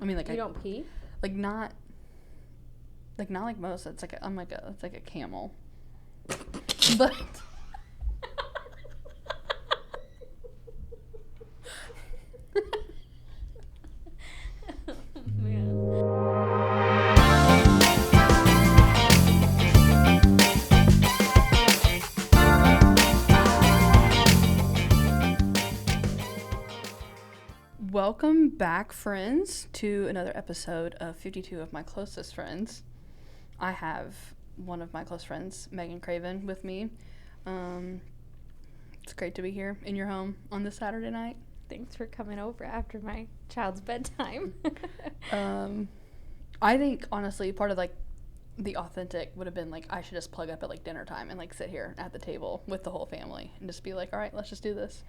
I mean, like You don't pee? Like not like most. It's like it's like a camel. But welcome back, friends, to another episode of 52 of My Closest Friends. I have one of my close friends, Meghan Craven, with me. It's great to be here in your home on this Saturday night. Thanks for coming over after my child's bedtime. I think, honestly, part of, like, the authentic would have been, like, I should just plug up at, like, dinner time and, like, sit here at the table with the whole family and just be like, all right, let's just do this.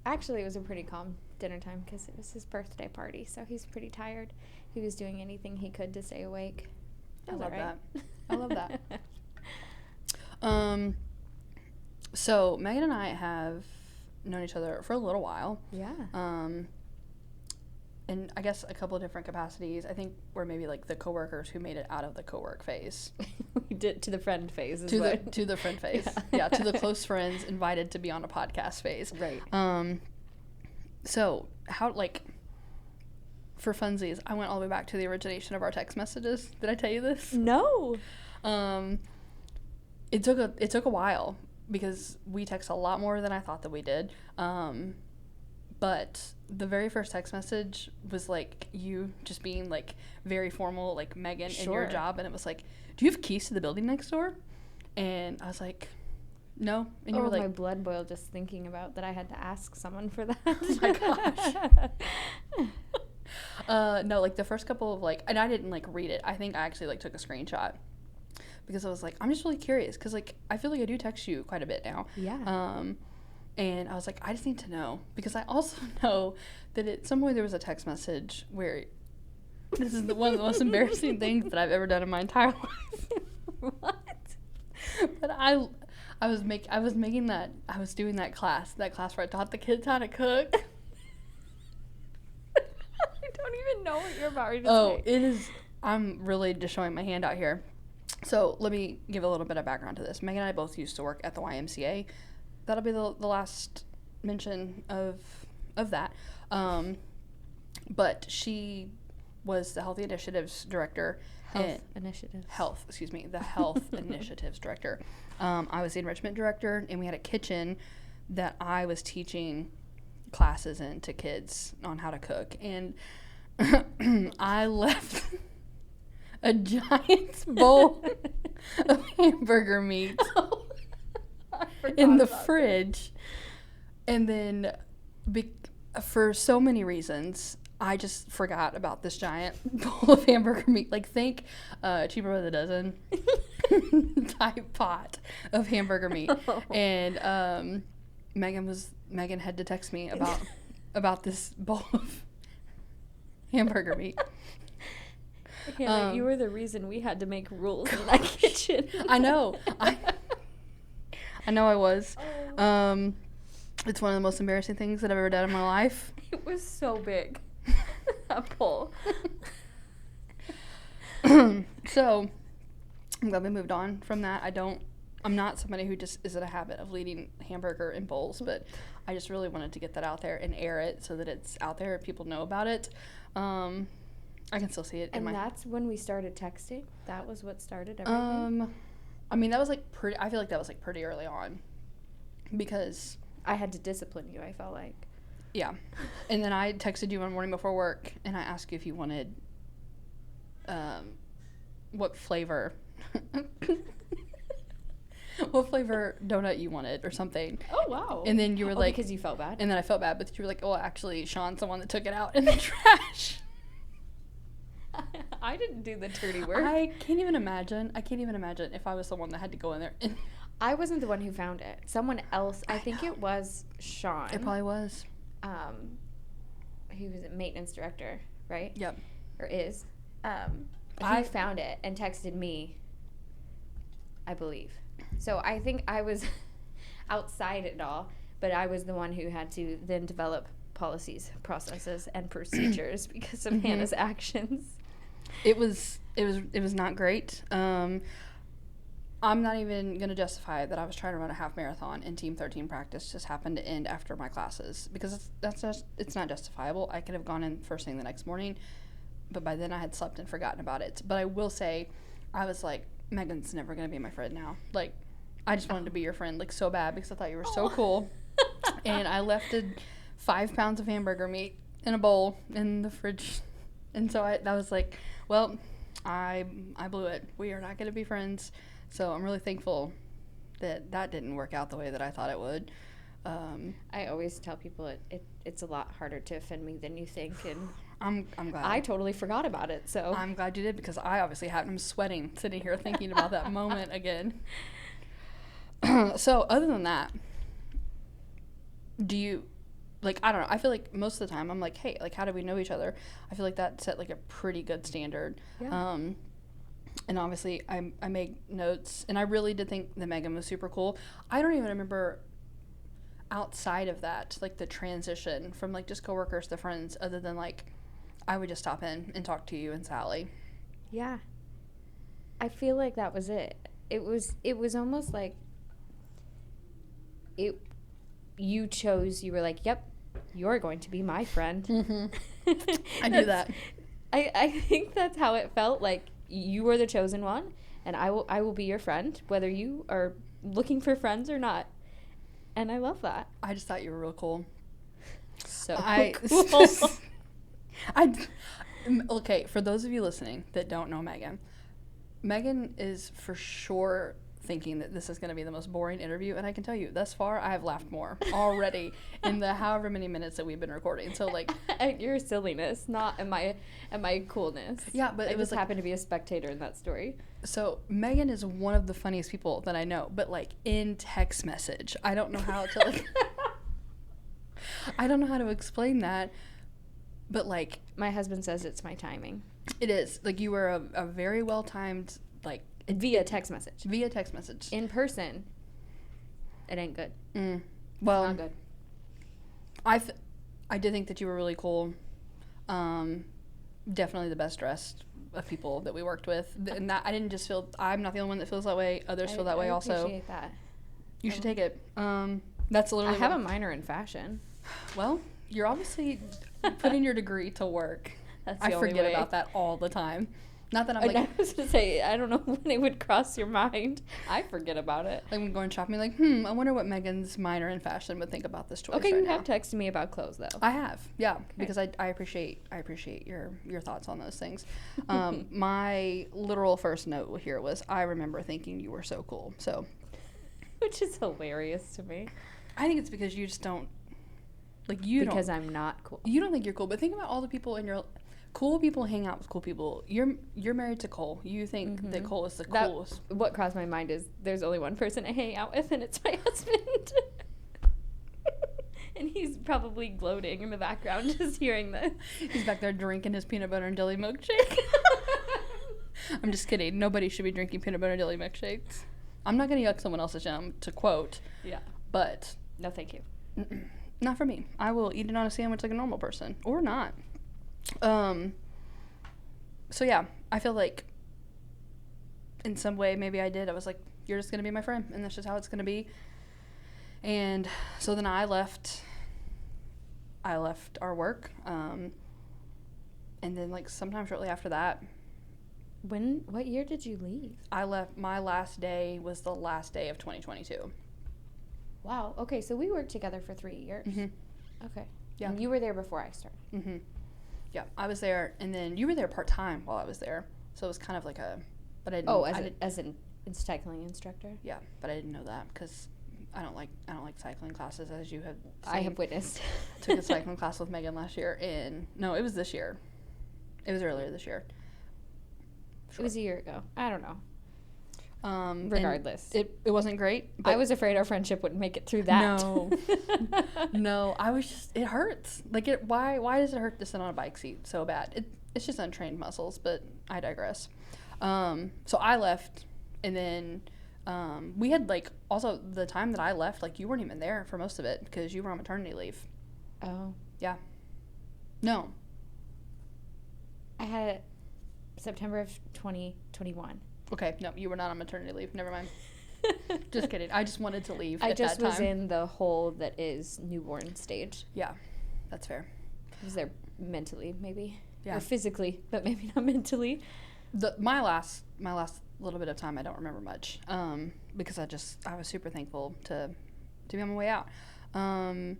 Actually, it was a pretty calm dinner time because it was his birthday party, so he's pretty tired. He was doing anything he could to stay awake. I love that. So Megan and I have known each other for a little while. Yeah. In I guess a couple of different capacities. I think we're maybe like the coworkers who made it out of the cowork phase. We did to the friend phase. To the friend phase. Yeah, to the close friends invited to be on a podcast phase. Right. So how, like, for funsies, I went all the way back to the origination of our text messages. Did I tell you this? No. It took a while because we text a lot more than I thought that we did. But the very first text message was like you just being like very formal, like Megan in your job, and it was like, "Do you have keys to the building next door?" And I was like, "No." And you were like, my blood boiled just thinking about that. I had to ask someone for that. Oh my gosh. No, like the first couple of like, and I didn't like read it. I think I actually like took a screenshot because I was like, I'm just really curious because like I feel like I do text you quite a bit now. Yeah. And I was like, I just need to know because I also know that at some point there was a text message where this is one of the most embarrassing things that I've ever done in my entire life. What? But I was doing that class where I taught the kids how to cook. I don't even know what you're about to say. Oh, it is. I'm really just showing my hand out here. So let me give a little bit of background to this. Megan and I both used to work at the YMCA. That'll be the last mention of that. But she was the Health Initiatives Director. The Health Initiatives Director. I was the Enrichment Director, and we had a kitchen that I was teaching classes in to kids on how to cook. And I left a giant bowl of hamburger meat in the fridge. And then for so many reasons, I just forgot about this giant bowl of hamburger meat. Like, think cheaper by the dozen type pot of hamburger meat. Oh. And Megan had to text me about this bowl of hamburger meat. Yeah, you were the reason we had to make rules in that kitchen. I know. I know I was. It's one of the most embarrassing things that I've ever done in my life. It was so big. That bowl. So, I'm glad we moved on from that. I'm not somebody who just is in a habit of eating hamburger in bowls, but I just really wanted to get that out there and air it so that it's out there and people know about it. I can still see it. And that's when we started texting? That was what started everything? I mean, that was like I feel like that was like pretty early on because I had to discipline you, I felt like. Yeah. And then I texted you one morning before work and I asked you if you wanted what flavor donut you wanted or something. Oh, wow. And then you were like, because you felt bad? And then I felt bad, but you were like, oh, actually, Sean's the one that took it out in the trash. I didn't do the dirty work. I can't even imagine if I was the one that had to go in there. I wasn't the one who found it. Someone else, I think it was Sean. It probably was. He was a maintenance director, right? Yep. Or is. He found it and texted me, I believe. So I think I was outside it all, but I was the one who had to then develop policies, processes, and procedures because of Hannah's actions. It was not great. I'm not even going to justify that I was trying to run a half marathon and Team 13 practice just happened to end after my classes because it's not justifiable. I could have gone in first thing the next morning, but by then I had slept and forgotten about it. But I will say, I was like, Megan's never going to be my friend now. Like, I just wanted to be your friend, like, so bad because I thought you were so cool. And I left 5 pounds of hamburger meat in a bowl in the fridge. And so I was like, well, I blew it. We are not going to be friends. So I'm really thankful that didn't work out the way that I thought it would. I always tell people it's a lot harder to offend me than you think, and I'm glad. I totally forgot about it. So I'm glad you did because I obviously had. I'm sweating sitting here thinking about that moment again. So other than that, do you, like, I don't know, I feel like most of the time I'm like, hey, like, how do we know each other? I feel like that set like a pretty good standard. Yeah. And obviously I made notes, and I really did think that Meghan was super cool. I don't even remember outside of that, like, the transition from, like, just coworkers to friends, other than, like, I would just stop in and talk to you and Sally. Yeah. I feel like that was it. It was almost like you were like, yep, you're going to be my friend. Mm-hmm. I do that. I think that's how it felt. Like, you were the chosen one, and I will be your friend, whether you are looking for friends or not. And I love that. I just thought you were real cool. So cool. Okay, for those of you listening that don't know Meghan is for sure thinking that this is going to be the most boring interview, and I can tell you, thus far, I have laughed more already in the however many minutes that we've been recording. So, like, at your silliness, not at my coolness. Yeah, but it was just like, happened to be a spectator in that story. So Meghan is one of the funniest people that I know, but, like, in text message, I don't know how to, like, I don't know how to explain that, but, like, my husband says it's my timing. It is. Like, you were a very well timed, like, via text message. In person, it ain't good. Well, it's not good. I did think that you were really cool. Definitely the best dressed of people that we worked with. And that, I didn't just feel, I'm not the only one that feels that way. Others feel that way also. I appreciate that. You should take it. That's literally. I have a minor in fashion. Well, you're obviously putting your degree to work. That's the only forget way. about that all the time. Not that I'm like. I was gonna say, I don't know when it would cross your mind. I forget about it. I'm going shopping, like, I wonder what Megan's minor in fashion would think about this choice. Okay, right you now. have texted me about clothes though. I have, yeah, okay. Because I appreciate your thoughts on those things. My literal first note here was, I remember thinking you were so cool. So, which is hilarious to me. I think it's because you just don't, like, because I'm not cool. You don't think you're cool, but think about all the people in your. Cool people hang out with cool people. You're married to Cole. You think that Cole is the coolest. What crossed my mind is there's only one person I hang out with, and it's my husband. And he's probably gloating in the background just hearing this. He's back there drinking his peanut butter and jelly milkshake. I'm just kidding. Nobody should be drinking peanut butter and jelly milkshakes. I'm not going to yuck someone else's yum, to quote. Yeah. But. No, thank you. Not for me. I will eat it on a sandwich like a normal person. Or not. So yeah, I feel like in some way maybe I did. I was like, you're just going to be my friend, and that's just how it's going to be. And so then I left our work, and then, like, sometime shortly after that. What year did you leave? I left, my last day was the last day of 2022. Wow, okay, so we worked together for 3 years. Mm-hmm. Okay. Yeah. And you were there before I started. Mm-hmm. Yeah, I was there, and then you were there part-time while I was there, so it was kind of like a, but I didn't. Oh, as an cycling instructor? Yeah, but I didn't know that because I don't like cycling classes, as you have seen. I have witnessed. Took a cycling class with Meghan last year, and no, it was this year. It was earlier this year. Sure. It was a year ago. I don't know. Regardless. It wasn't great. But I was afraid our friendship wouldn't make it through that. No. No, I was just, it hurts. Like, why does it hurt to sit on a bike seat so bad? It's just untrained muscles, but I digress. So I left, and then we had, like, also the time that I left, like, you weren't even there for most of it because you were on maternity leave. Oh. Yeah. No. I had it September of 2021. Okay, no, you were not on maternity leave. Never mind. Just kidding. I just wanted to leave I at just that was time. in the hole that is newborn stage. Yeah, that's fair. I was there mentally, maybe. Yeah. Or physically, but maybe not mentally. My last little bit of time, I don't remember much, because I was super thankful to be on my way out, and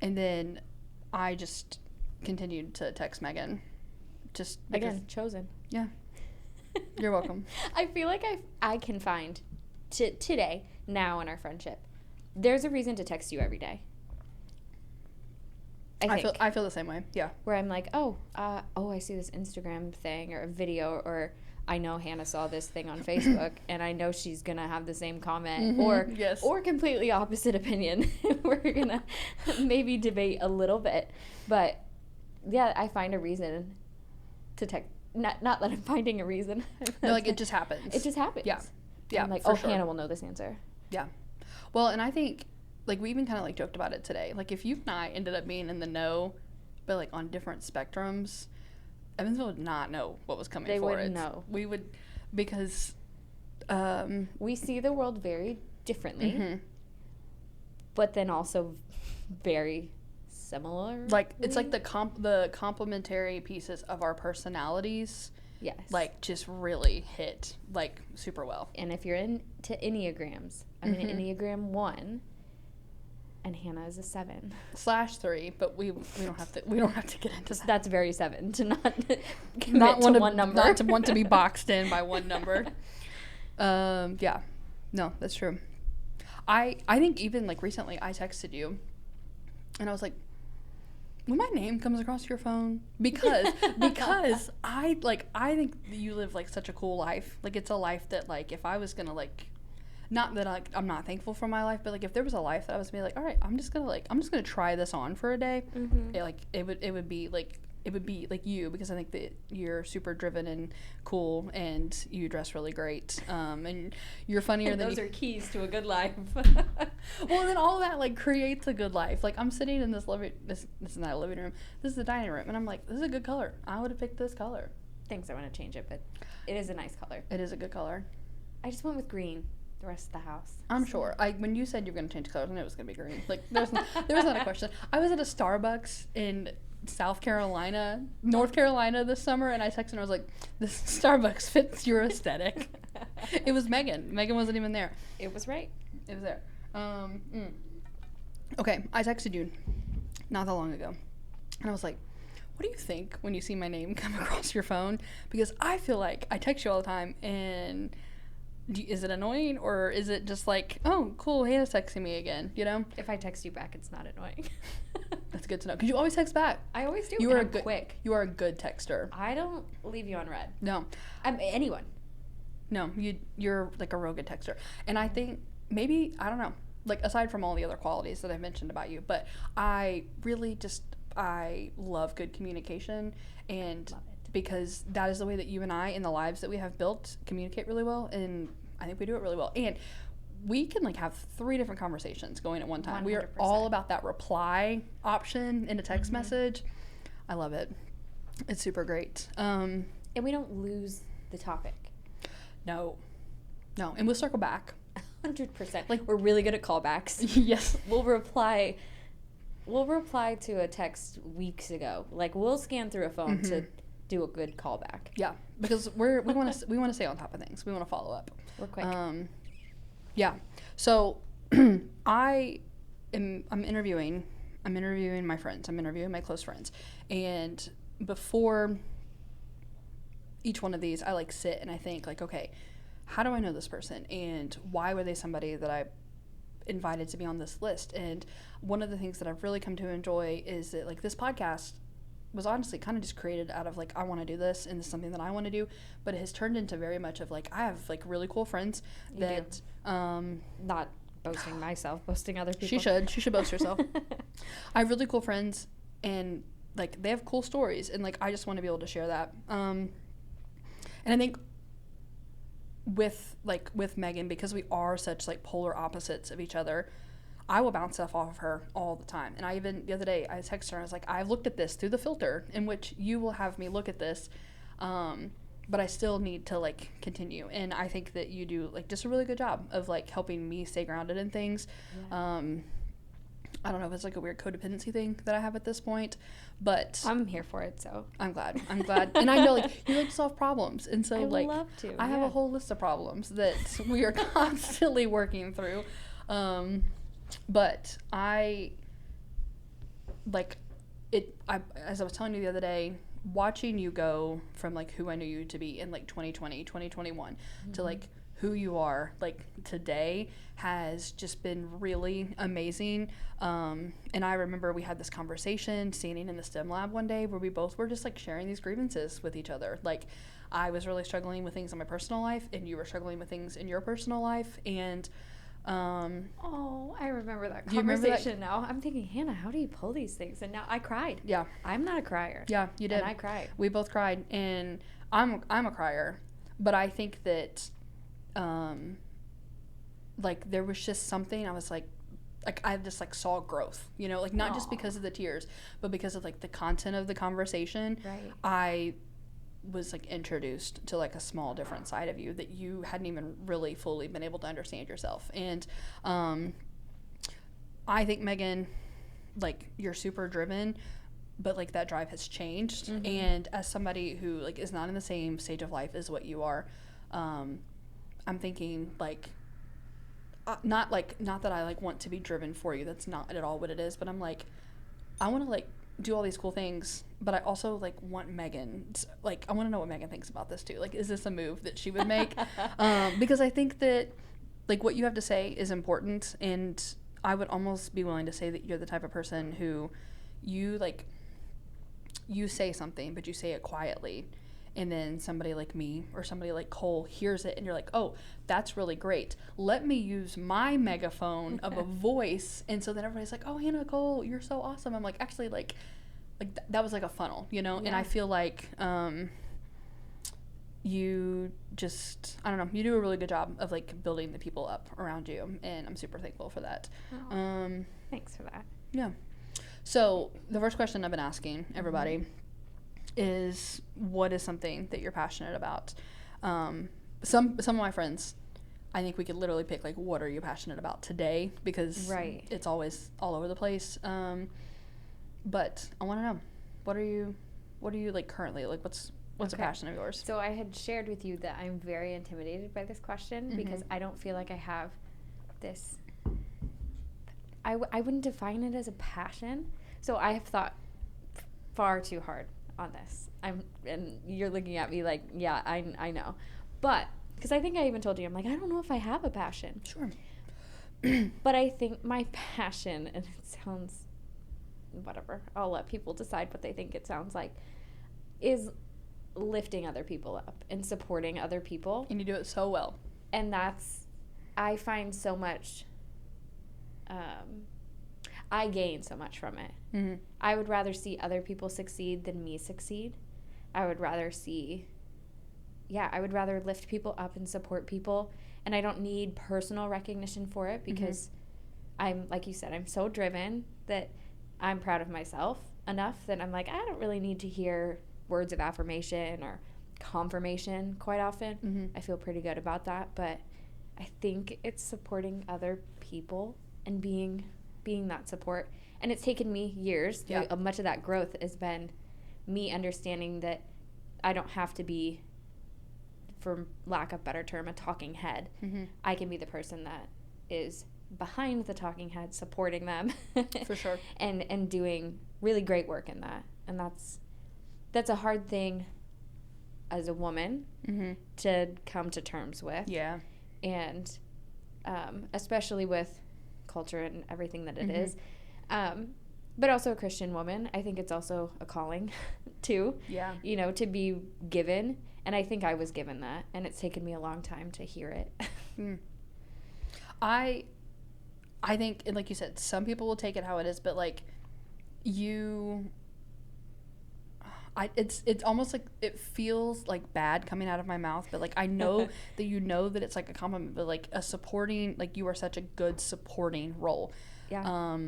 then I just continued to text Megan, just because, Again, chosen. Yeah, you're welcome. I feel like I can find today, now in our friendship, there's a reason to text you every day. I feel the same way. Yeah. Where I'm like, I see this Instagram thing or a video, or I know Hannah saw this thing on Facebook and I know she's gonna have the same comment, yes. or completely opposite opinion. We're gonna maybe debate a little bit, but yeah, I find a reason to text. Not that I'm finding a reason. No, like it just happens. It just happens. Yeah. Yeah. I'm like, for oh, sure. Hannah will know this answer. Yeah. Well, and I think, like, we even kind of, like, joked about it today. Like, if you and I ended up being in the know, but, like, on different spectrums, Evansville would not know what was coming They for it. wouldn't know. We would, because... we see the world very differently, mm-hmm. but then also very similar. Like, it's like the complementary pieces of our personalities, yes, like, just really hit, like, super well. And if you're into Enneagrams, I'm an Enneagram 1, and Hannah is a 7. /3, but we don't have to get into that. That's very 7 to not commit Not to one number. Not to want to be boxed in by one number. Yeah. No, that's true. I think even, like, recently I texted you, and I was like, when my name comes across your phone, because I think you live, like, such a cool life. Like, it's a life that, like, if I was gonna, like, not that I'm not thankful for my life, but, like, if there was a life that I was gonna be like, all right, I'm just gonna try this on for a day, it would be like you, because I think that you're super driven and cool, and you dress really great, and you're funnier than those are keys to a good life. Well, then all that, like, creates a good life. Like, I'm sitting in this is not a living room, this is the dining room, and I'm like, this is a good color. I would have picked this color. Thanks, I want to change it, but it is a nice color. It is a good color. I just went with green the rest of the house. I'm sure. When you said you were going to change colors, I knew it was going to be green. Like, there was not a question. I was at a Starbucks in North Carolina this summer, and I texted her, I was like, this Starbucks fits your aesthetic. It was Megan. Megan wasn't even there. It was right. It was there. Okay, I texted you not that long ago, and I was like, what do you think when you see my name come across your phone? Because I feel like I text you all the time, and is it annoying, or is it just like, oh, cool, Hannah's texting me again, you know? If I text you back, it's not annoying. That's good to know, because you always text back. I always do. You are quick. You are a good texter. I don't leave you on red. No. Anyone. No, you're like a real good texter. And I think maybe, I don't know, like, aside from all the other qualities that I've mentioned about you, but I really I love good communication, and because that is the way that you and I, in the lives that we have built, communicate really well, and I think we do it really well. And we can, like, have 3 different conversations going at one time. 100%. We are all about that reply option in a text message. I love it. It's super great. And we don't lose the topic. No, and we'll circle back. 100%. Like, we're really good at callbacks. Yes. We'll reply to a text weeks ago. Like, we'll scan through a phone to do a good callback. Yeah, because we want to stay on top of things. We want to follow up. We're quick. Yeah. So I'm interviewing my friends. I'm interviewing my close friends, and before each one of these, I, like, sit and I think, like, okay, how do I know this person, and why were they somebody that I invited to be on this list? And one of the things that I've really come to enjoy is that, like, this podcast was honestly kind of just created out of, like, I want to do this, and this is something that I want to do, but it has turned into very much of, like, I have, like, really cool friends that not boasting myself, boasting other people. She should boast herself. I have really cool friends, and, like, they have cool stories, and, like, I just want to be able to share that. And I think with Megan, because we are such, like, polar opposites of each other, I will bounce stuff off of her all the time. And I even, the other day, I texted her, and I was like, I've looked at this through the filter in which you will have me look at this. But I still need to, like, continue. And I think that you do, like, just a really good job of, like, helping me stay grounded in things. Yeah. I don't know if it's, like, a weird codependency thing that I have at this point, but I'm here for it, so. I'm glad. And I know, like, you like to solve problems. And so, I like, love to. I have a whole list of problems that we are constantly working through. But I, like, as I was telling you the other day, watching you go from, like, who I knew you to be in, like, 2020, 2021 to, like, who you are, like, today has just been really amazing. And I remember we had this conversation standing in the STEM lab one day where we both were just, like, sharing these grievances with each other. Like, I was really struggling with things in my personal life, and you were struggling with things in your personal life. And I remember that conversation now. I'm thinking, Hannah, how do you pull these things? And now I cried. Yeah. I'm not a crier. Yeah, you did. And I cried. We both cried, and I'm a crier, but I think that like, there was just something I was like I just, like, saw growth, you know, like, not just because of the tears, but because of, like, the content of the conversation. Right. I was, like, introduced to, like, a small different side of you that you hadn't even really fully been able to understand yourself. And I think, Meghan, like, you're super driven, but, like, that drive has changed. Mm-hmm. And as somebody who, like, is not in the same stage of life as what you are, I'm thinking, like, not that I, like, want to be driven for you. That's not at all what it is. But I'm like, I want to, like, do all these cool things, but I also, like, want Meghan, like, I want to know what Meghan thinks about this too. Like, is this a move that she would make? Because I think that, like, what you have to say is important, and I would almost be willing to say that you're the type of person who you say something, but you say it quietly, and then somebody like me or somebody like Cole hears it, and you're like, oh, that's really great. Let me use my megaphone of a voice. And so then everybody's like, oh, Hannah, Cole, you're so awesome. I'm like, actually, that was like a funnel, you know? Yeah. And I feel like you just, I don't know, you do a really good job of, like, building the people up around you, and I'm super thankful for that. Oh, thanks for that. Yeah. So the first question I've been asking everybody is, what is something that you're passionate about? Some of my friends, I think we could literally pick, like, what are you passionate about today, because it's always all over the place. But I want to know, what are you like currently, like, what's a passion of yours? So I had shared with you that I'm very intimidated by this question, because I don't feel like I have this, I wouldn't define it as a passion. So I have thought far too hard on this. And you're looking at me like, yeah, I know. But, because I think I even told you, I'm like, I don't know if I have a passion. Sure. But I think my passion, and it sounds, whatever, I'll let people decide what they think it sounds like, is lifting other people up and supporting other people. And you do it so well. And I find so much, I gain so much from it. Mm-hmm. I would rather see other people succeed than me succeed. I would rather lift people up and support people. And I don't need personal recognition for it, because I'm, like you said, I'm so driven that I'm proud of myself enough that I'm like, I don't really need to hear words of affirmation or confirmation quite often. Mm-hmm. I feel pretty good about that. But I think it's supporting other people and being that support. And it's taken me years. Yeah. Much of that growth has been me understanding that I don't have to be, for lack of a better term, a talking head. Mm-hmm. I can be the person that is behind the talking head, supporting them. For sure. And doing really great work in that. And that's a hard thing as a woman to come to terms with. Yeah. And especially with culture and everything that it is. But also a Christian woman, I think it's also a calling too. Yeah. You know, to be given. And I think I was given that. And it's taken me a long time to hear it. I think, and like you said, some people will take it how it is, but, like, it's almost like it feels like bad coming out of my mouth, but, like, I know that you know that it's like a compliment, but, like, a supporting, like, you are such a good supporting role. Yeah.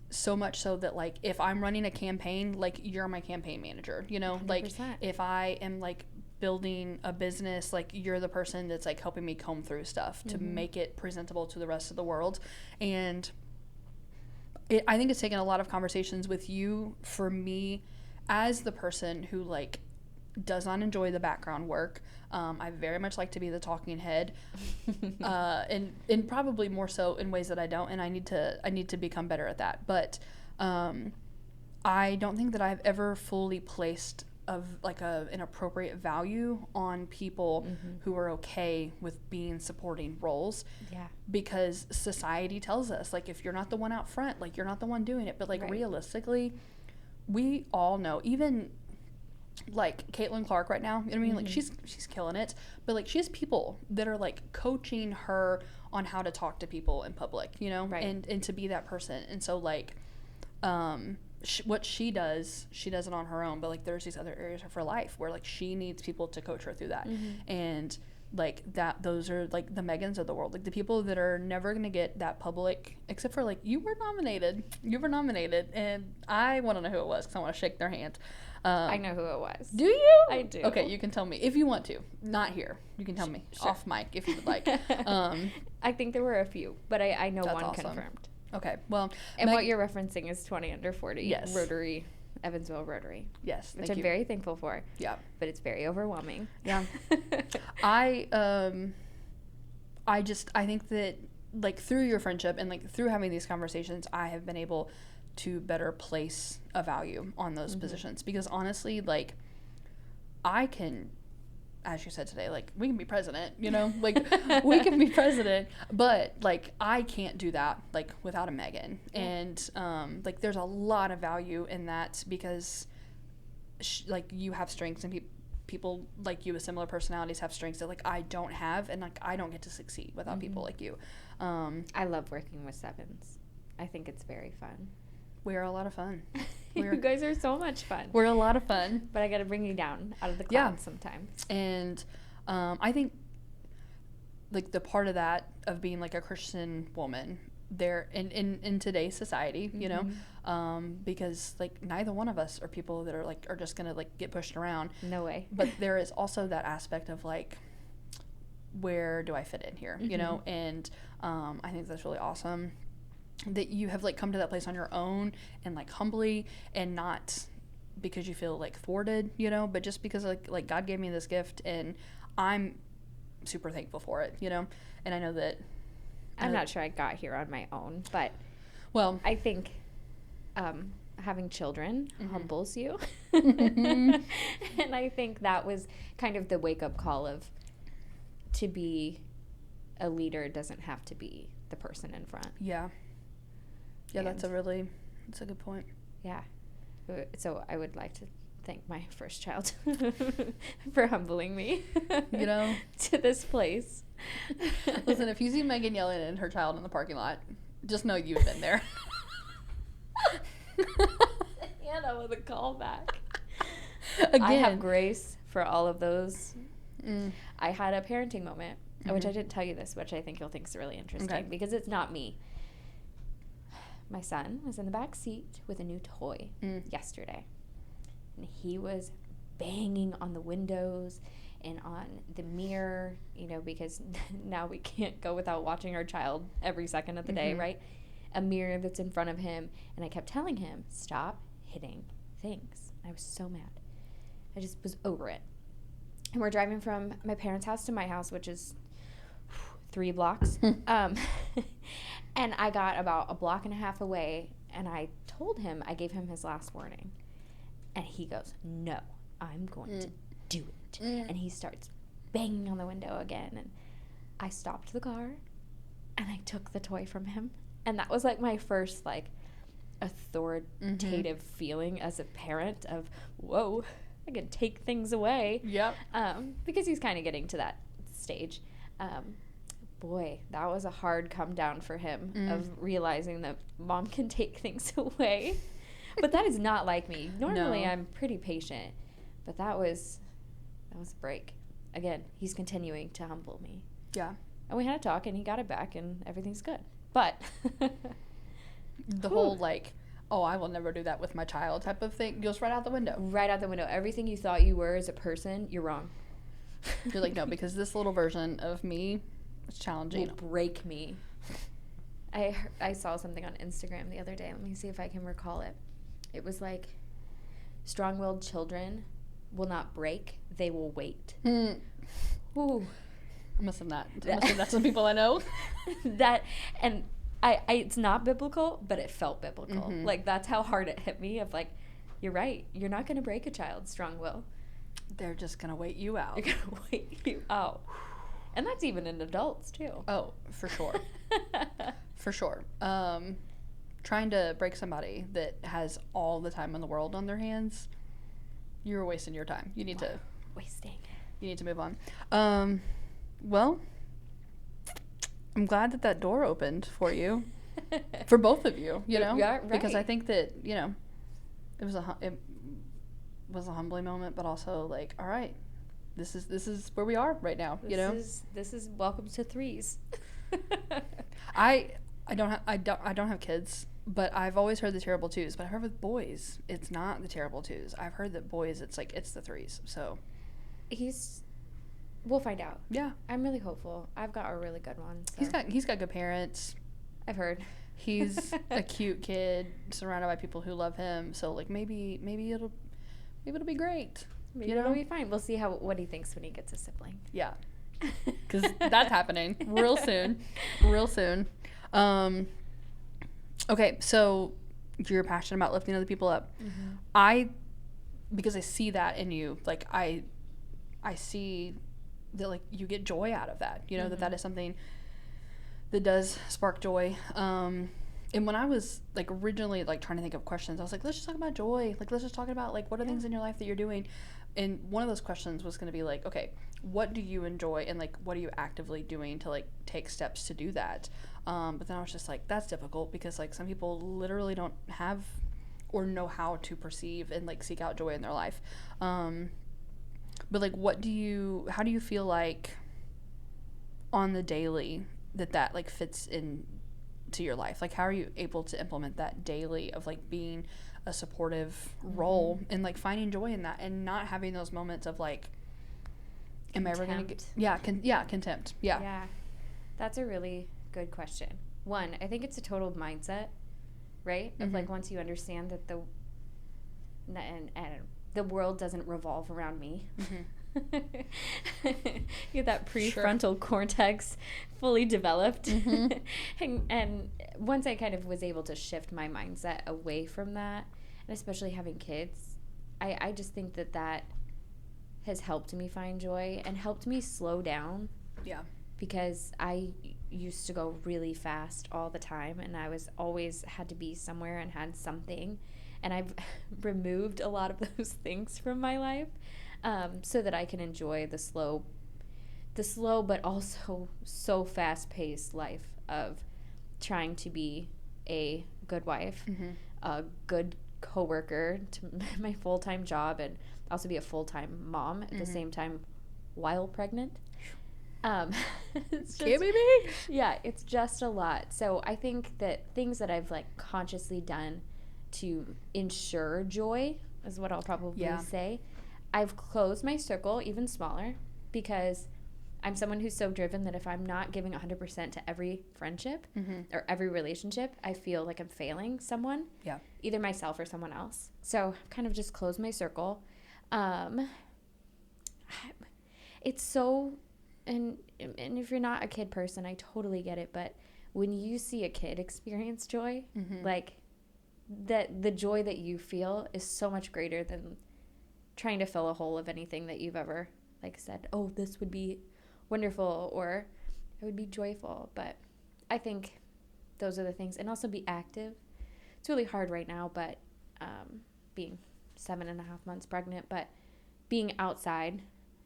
So much so that, like, if I'm running a campaign, like, you're my campaign manager, you know? 100%. Like, if I am, like, building a business, like, you're the person that's, like, helping me comb through stuff to make it presentable to the rest of the world. And I think it's taken a lot of conversations with you for me as the person who, like, does not enjoy the background work. I very much like to be the talking head, and probably more so in ways that I don't, and I need to become better at that. But I don't think that I've ever fully placed an appropriate value on people who are okay with being supporting roles. Yeah. Because society tells us, like, if you're not the one out front, like, you're not the one doing it. But, like, realistically, we all know, even like Caitlin Clark right now, you know what I mean? Like, she's killing it, but, like, she has people that are, like, coaching her on how to talk to people in public, you know, and to be that person. And so, like, what she does it on her own, but, like, there's these other areas of her life where, like, she needs people to coach her through that. And, like, those are, like, the Meghans of the world, like, the people that are never gonna get that public, except for, like, you were nominated, and I want to know who it was because I want to shake their hand. I know who it was. Do you? I do. Okay, you can tell me if you want to. Not here. You can tell me off mic if you would like. I think there were a few, but I know one awesome. confirmed. Okay, well. And what you're referencing is 20 under 40. Yes. Rotary, Evansville Rotary. Yes, which I'm very thankful for. Yeah. But it's very overwhelming. Yeah. I think that, like, through your friendship and, like, through having these conversations, I have been able to better place a value on those positions, because honestly, like, I can, as you said today, like, we can be president, you know, like, we can be president, but, like, I can't do that, like, without a Meghan. And like, there's a lot of value in that, because like, you have strengths, and people like you with similar personalities have strengths that, like, I don't have, and, like, I don't get to succeed without people like you. I love working with sevens. I think it's very fun. We are a lot of fun. You guys are so much fun. We're a lot of fun. But I got to bring you down out of the clouds sometimes. And I think, like, the part of that, of being, like, a Christian woman there in today's society, you know, because, like, neither one of us are people that are just gonna, like, get pushed around. No way. But there is also that aspect of, like, where do I fit in here, you know? And I think that's really awesome that you have, like, come to that place on your own, and, like, humbly, and not because you feel, like, thwarted, you know, but just because, like God gave me this gift, and I'm super thankful for it, you know. And I know that I'm not sure I got here on my own, but well, I think having children humbles you. Mm-hmm. And I think that was kind of the wake-up call of, to be a leader doesn't have to be the person in front. Yeah, that's a good point. Yeah. So I would like to thank my first child for humbling me, you know, to this place. Listen, if you see Meghan yelling at her child in the parking lot, just know you've been there. Hannah with a callback. Again. I have grace for all of those. I had a parenting moment, which I didn't tell you this, which I think you'll think is really interesting, because it's not me. My son was in the back seat with a new toy yesterday, and he was banging on the windows and on the mirror, you know, because now we can't go without watching our child every second of the day, right? A mirror that's in front of him, and I kept telling him, stop hitting things. I was so mad. I just was over it. And we're driving from my parents' house to my house, which is 3 blocks. And I got about a block and a half away, and I told him, I gave him his last warning. And he goes, no, I'm going to do it. And he starts banging on the window again. And I stopped the car, and I took the toy from him. And that was, like, my first, like, authoritative feeling as a parent of, whoa, I can take things away. Yep. Because he's kind of getting to that stage. Boy, that was a hard come down for him of realizing that mom can take things away. But that is not like me. Normally, I'm pretty patient. But that was a break. Again, he's continuing to humble me. Yeah. And we had a talk, and he got it back, and everything's good. But The whole like, oh, I will never do that with my child type of thing goes right out the window. Right out the window. Everything you thought you were as a person, you're wrong. You're like, no, because this little version of me is challenging. Will break me. I saw something on Instagram the other day. Let me see if I can recall it. It was like, strong-willed children will not break, they will wait. Ooh. I'm missing that. That's some people I know. That, and I it's not biblical, but it felt biblical. Mm-hmm. Like, that's how hard it hit me of like, you're right. You're not going to break a child's strong will. They're just going to wait you out. They're going to wait you out. And that's even in adults, too. Oh, for sure. For sure. Trying to break somebody that has all the time in the world on their hands, you're wasting your time. You need to... Wasting. You need to move on. Well, I'm glad that door opened for you. For both of you, you know? Yeah, right. Because I think that, you know, it was a humbling moment, but also like, all right, this is where we are right now, you know? This is welcome to threes. I don't have kids, but I've always heard the terrible twos. But I've heard with boys, it's not the terrible twos. I've heard that boys, it's the threes. So we'll find out. Yeah, I'm really hopeful. I've got a really good one. So. He's got good parents. I've heard. He's a cute kid surrounded by people who love him. So like maybe it'll be great. Maybe it'll be fine. We'll see what he thinks when he gets a sibling. Yeah, because that's happening real soon. Real soon. Okay, so you're passionate about lifting other people up. Mm-hmm. Because I see that in you, like I see that like you get joy out of that, you know, mm-hmm. that is something that does spark joy. And when I was like originally like trying to think of questions, I was like, let's just talk about joy. Like, let's just talk about like what are things in your life that you're doing. And one of those questions was going to be like, okay, what do you enjoy and like what are you actively doing to like take steps to do that? But then I was just like, that's difficult because like some people literally don't have or know how to perceive and like seek out joy in their life. But like how do you feel like on the daily that like fits in to your life? Like how are you able to implement that daily of like being a supportive role and like finding joy in that and not having those moments of like am I ever gonna get contempt. Yeah, that's a really good question. One, I think it's a total mindset, right? Of like once you understand that the world doesn't revolve around me. You get that prefrontal cortex fully developed. And once I kind of was able to shift my mindset away from that, and especially having kids, I just think that has helped me find joy and helped me slow down. Yeah. Because I used to go really fast all the time, and I was always had to be somewhere and had something. And I've removed a lot of those things from my life so that I can enjoy the slow but also so fast-paced life of trying to be a good wife, a good coworker to my full-time job, and also be a full-time mom at the same time while pregnant. It's just, baby? Yeah, it's just a lot. So I think that things that I've like consciously done to ensure joy is what I'll probably say. I've closed my circle even smaller because I'm someone who's so driven that if I'm not giving 100% to every friendship or every relationship, I feel like I'm failing someone, either myself or someone else. So I've kind of just closed my circle. It's so, and if you're not a kid person, I totally get it. But when you see a kid experience joy, like that the joy that you feel is so much greater than trying to fill a hole of anything that you've ever like said, oh, this would be wonderful or I would be joyful. But I think those are the things. And also be active. It's really hard right now, but being 7.5 months pregnant, but being outside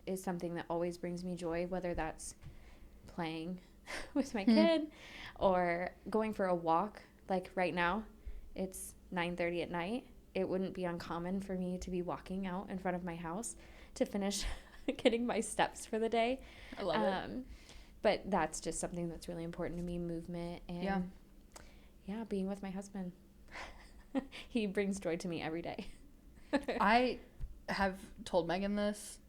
is something that always brings me joy, whether that's playing with my kid or going for a walk. Like right now, it's 9:30 at night. It wouldn't be uncommon for me to be walking out in front of my house to finish getting my steps for the day. I love it. But that's just something that's really important to me, movement. And yeah, being with my husband. He brings joy to me every day. I have told Megan this.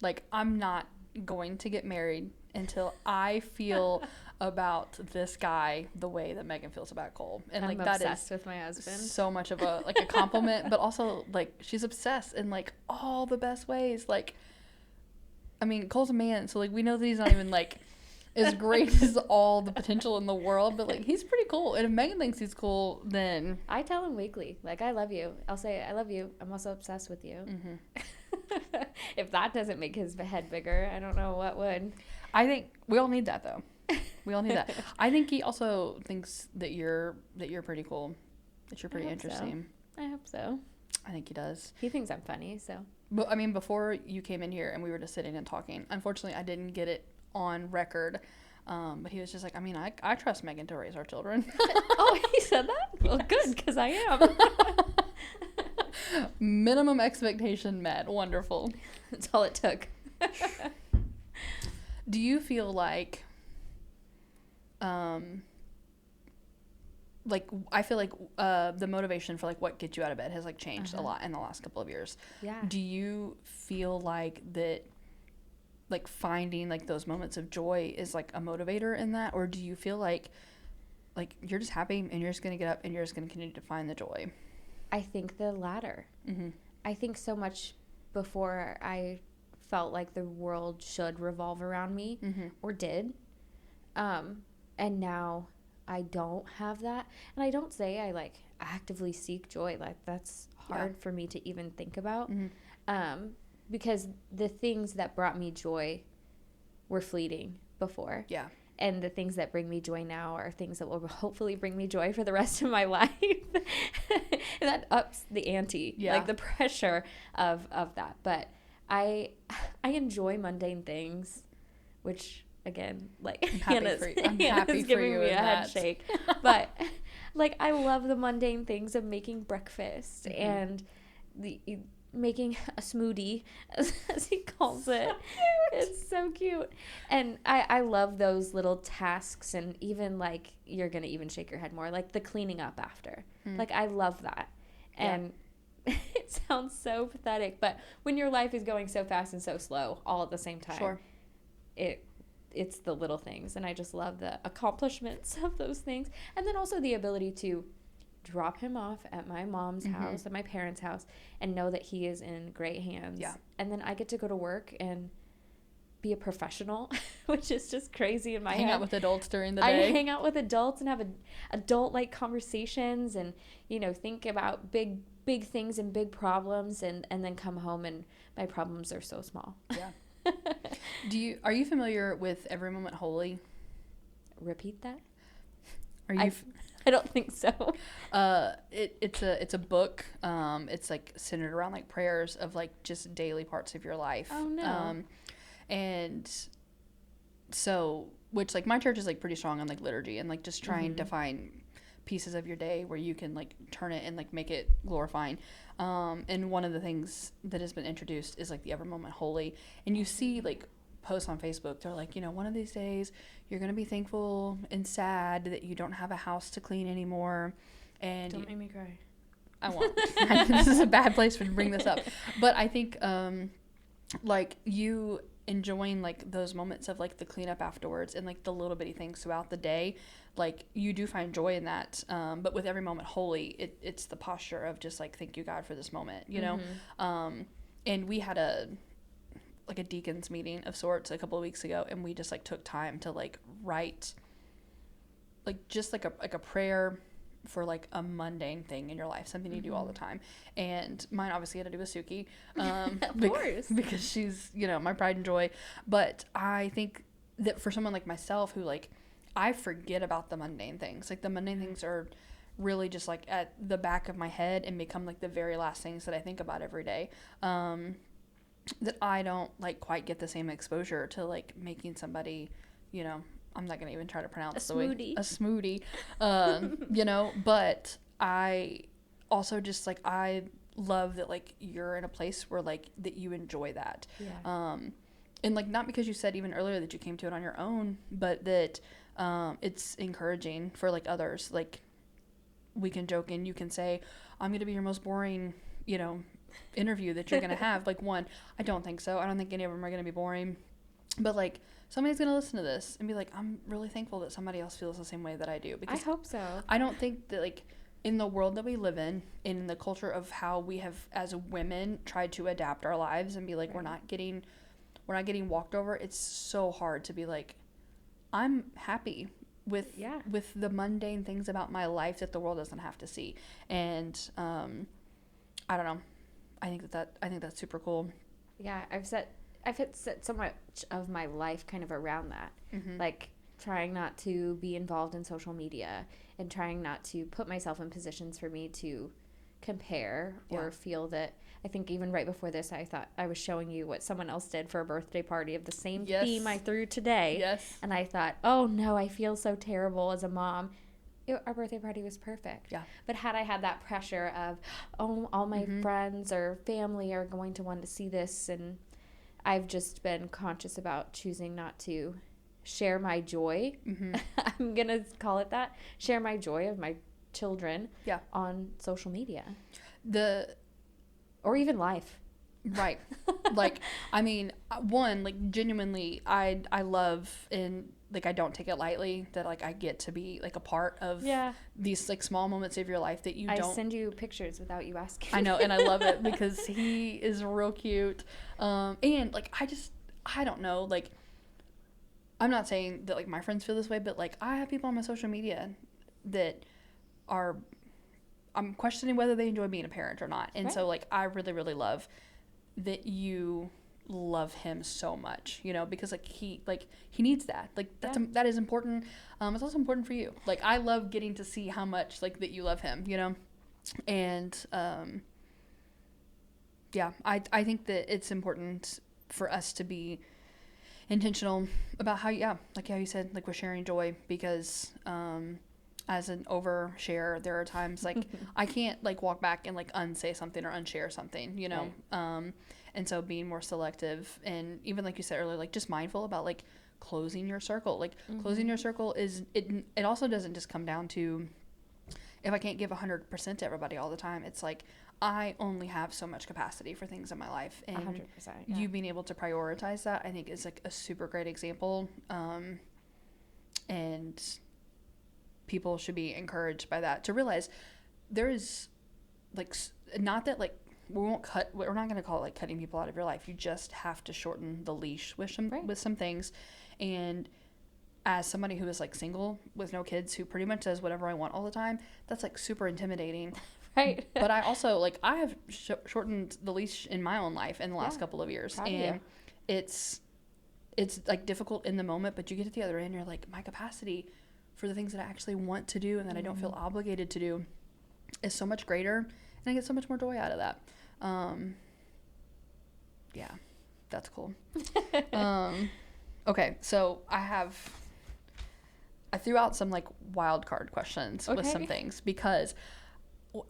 Like, I'm not going to get married until I feel about this guy the way that Megan feels about Cole. And I'm like that obsessed is with my husband. so much of a compliment, but also like she's obsessed in like all the best ways. Like, I mean, Cole's a man, so like we know that he's not even like as great as all the potential in the world, but like he's pretty cool. And if Megan thinks he's cool, then I tell him weekly, like, I love you. I'll say, I love you. I'm also obsessed with you. mm-hmm. If that doesn't make his head bigger, I don't know what would. I think we all need that though. We all need that. I think he also thinks that you're pretty cool. That you're pretty interesting. I hope so. I think he does. He thinks I'm funny, so. But I mean, before you came in here and we were just sitting and talking, unfortunately, I didn't get it on record. But he was just like, I mean, I trust Megan to raise our children. Oh, he said that? Well, good, because I am. Minimum expectation met. Wonderful. That's all it took. Do you feel like I feel like the motivation for like what gets you out of bed has like changed a lot in the last couple of years. Yeah. Do you feel like that like finding like those moments of joy is like a motivator in that, or do you feel like you're just happy and you're just going to get up and you're just going to continue to find the joy? I think the latter. Mm-hmm. I think so much before I felt like the world should revolve around me, mm-hmm. or did. And now I don't have that. And I don't say I like actively seek joy. Like that's hard for me to even think about. Mm-hmm. Because the things that brought me joy were fleeting before. Yeah. And the things that bring me joy now are things that will hopefully bring me joy for the rest of my life. And that ups the ante, like the pressure of that. But I enjoy mundane things, which again, like Hannah's giving me a head shake. But like I love the mundane things of making breakfast and making a smoothie, as he calls it. It's so cute. And I love those little tasks, and even like you're gonna even shake your head more, like the cleaning up after. Like I love that. And it sounds so pathetic, but when your life is going so fast and so slow all at the same time, it's the little things, and I just love the accomplishments of those things. And then also the ability to drop him off at my mom's house, at my parents' house, and know that he is in great hands. Yeah. And then I get to go to work and be a professional, which is just crazy in my head. Hang out with adults during the day. I hang out with adults and have adult-like conversations, and, think about big things and big problems, and then come home and my problems are so small. Yeah. Are you familiar with Every Moment Holy? Repeat that? I don't think so. It's a book. It's like centered around like prayers of like just daily parts of your life. Oh no. And so, which like my church is like pretty strong on like liturgy and like just trying to find pieces of your day where you can like turn it and like make it glorifying. And one of the things that has been introduced is like the Every Moment Holy, and you see like posts on Facebook, they're like, one of these days you're going to be thankful and sad that you don't have a house to clean anymore. And don't make me cry. I won't. This is a bad place to bring this up. But I think like you enjoying like those moments of like the cleanup afterwards and like the little bitty things throughout the day, like you do find joy in that. But with Every Moment Holy, it's the posture of just like, thank you God for this moment, and we had a deacons meeting of sorts a couple of weeks ago, and we just like took time to like write like just like a prayer for like a mundane thing in your life, something you do all the time. And mine obviously had to do with Suki, of course, because she's my pride and joy. But I think that for someone like myself who like I forget about the mundane things, like the mundane things are really just like at the back of my head and become like the very last things that I think about every day. That I don't like quite get the same exposure to like making somebody, I'm not gonna even try to pronounce a smoothie, but I also just like I love that like you're in a place where like that you enjoy that, and like not because you said even earlier that you came to it on your own, but that it's encouraging for like others, like we can joke and you can say, I'm going to be your most boring, you know, interview that you're going to have. Like, one, I don't think so. I don't think any of them are going to be boring. But, like, somebody's going to listen to this and be like, I'm really thankful that somebody else feels the same way that I do. Because I hope so. I don't think that, like, in the world that we live in the culture of how we have, as women, tried to adapt our lives and be like, we're not getting walked over. It's so hard to be like, I'm happy with the mundane things about my life that the world doesn't have to see. And I don't know. I think that's super cool. Yeah, I've set so much of my life kind of around that. Like trying not to be involved in social media and trying not to put myself in positions for me to compare or feel that. I think even right before this, I thought I was showing you what someone else did for a birthday party of the same theme I threw today. Yes. And I thought, oh no, I feel so terrible as a mom. Our birthday party was perfect. Yeah. But had I had that pressure of, oh, all my friends or family are going to want to see this, and I've just been conscious about choosing not to share my joy. I'm going to call it that. Share my joy of my children on social media. Or even life. Right. Like, I mean, one, like, genuinely, I love, and, like, I don't take it lightly that, like, I get to be, like, a part of these, like, small moments of your life that I send you pictures without you asking. I know, and I love it because he is real cute. And, like, I don't know, like, I'm not saying that, like, my friends feel this way, but, like, I have people on my social media that I'm questioning whether they enjoy being a parent or not. And so, like, I really, really love that you love him so much, you know, because, like, he needs that. Like, that is important. It's also important for you. Like, I love getting to see how much, like, that you love him, you know? And, I think that it's important for us to be intentional about how you said, like, we're sharing joy, because, as an overshare, there are times, like, I can't, like, walk back and, like, unsay something or unshare something, you know? Right. And so being more selective, and even, like you said earlier, like, just mindful about, like, closing your circle. Like, closing your circle it also doesn't just come down to, if I can't give 100% to everybody all the time, it's like, I only have so much capacity for things in my life. And 100%, you being able to prioritize that, I think, is, like, a super great example. And people should be encouraged by that, to realize there is, like, not that, like, we're not going to call it, like, cutting people out of your life. You just have to shorten the leash with some things. And as somebody who is, like, single with no kids, who pretty much does whatever I want all the time, that's, like, super intimidating. Right. But I also, like, I have shortened the leash in my own life in the last couple of years. And it's like, difficult in the moment, but you get to the other end, you're like, my capacity for the things that I actually want to do and that I don't feel obligated to do is so much greater, and I get so much more joy out of that. That's cool. Okay, so I threw out some, like, wild card questions with some things, because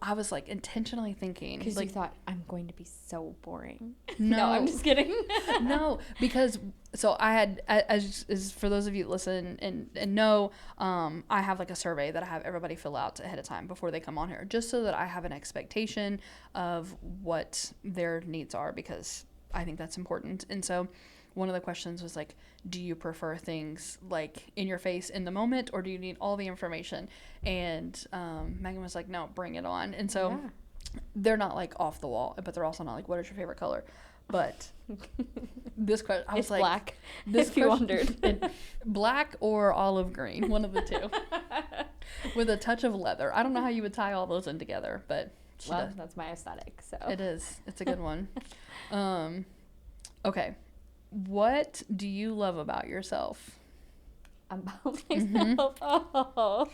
I was, like, intentionally thinking, because, like, you thought, I'm going to be so boring. No, I'm just kidding. No, because, so I had, as for those of you that listen and know, I have, like, a survey that I have everybody fill out ahead of time before they come on here, just so that I have an expectation of what their needs are, because I think that's important. And so one of the questions was, like, do you prefer things, like, in your face in the moment, or do you need all the information? And Megan was like, no, bring it on. And so they're not, like, off the wall, but they're also not, like, what is your favorite color? But this question, I was it's like, black. This if you wondered, black or olive green, one of the two, with a touch of leather. I don't know how you would tie all those in together, but that's my aesthetic. So it is. It's a good one. Okay. What do you love about yourself? About myself? Oh.